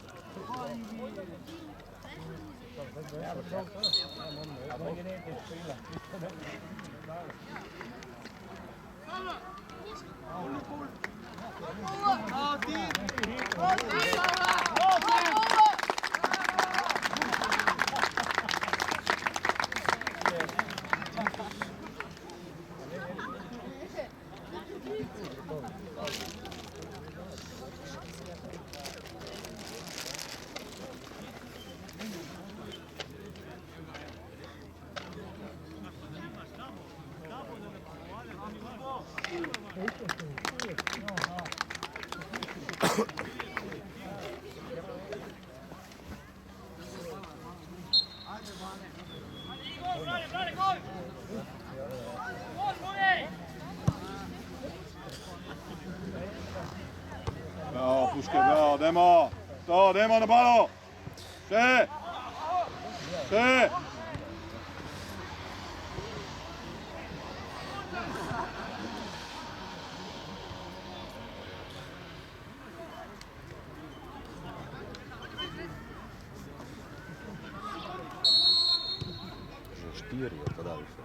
Bravo, Puške, bravo, dajmo. To, dajmo na balo. Še. Še. Že 4 je to dali še.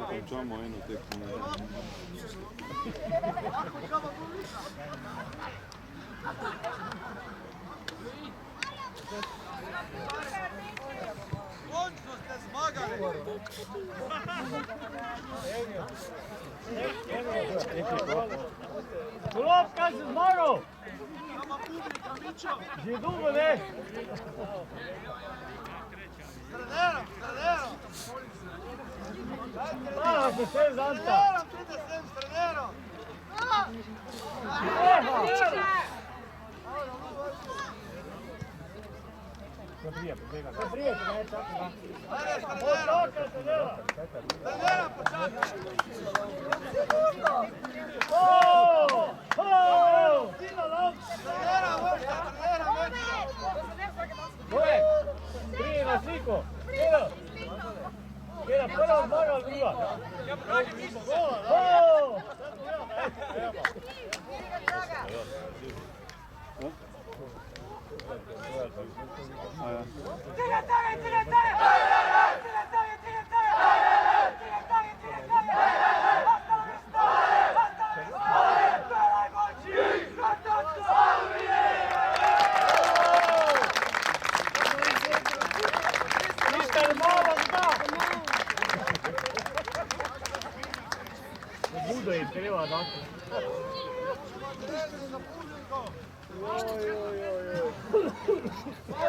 Končamo eno tekmo. Končno ste zmagali! Kulop, kaj si zmagal? Sama publika, Mičo! Že dugo ne? Trenerom! Ah, se sve zanta. Trenerom, pride sem s trenerom! Prije, ne čakaj. Počakaj se, Nela. Boje, prije na sliku. Kjera, prva zmaga, druga. Budo je treba dati.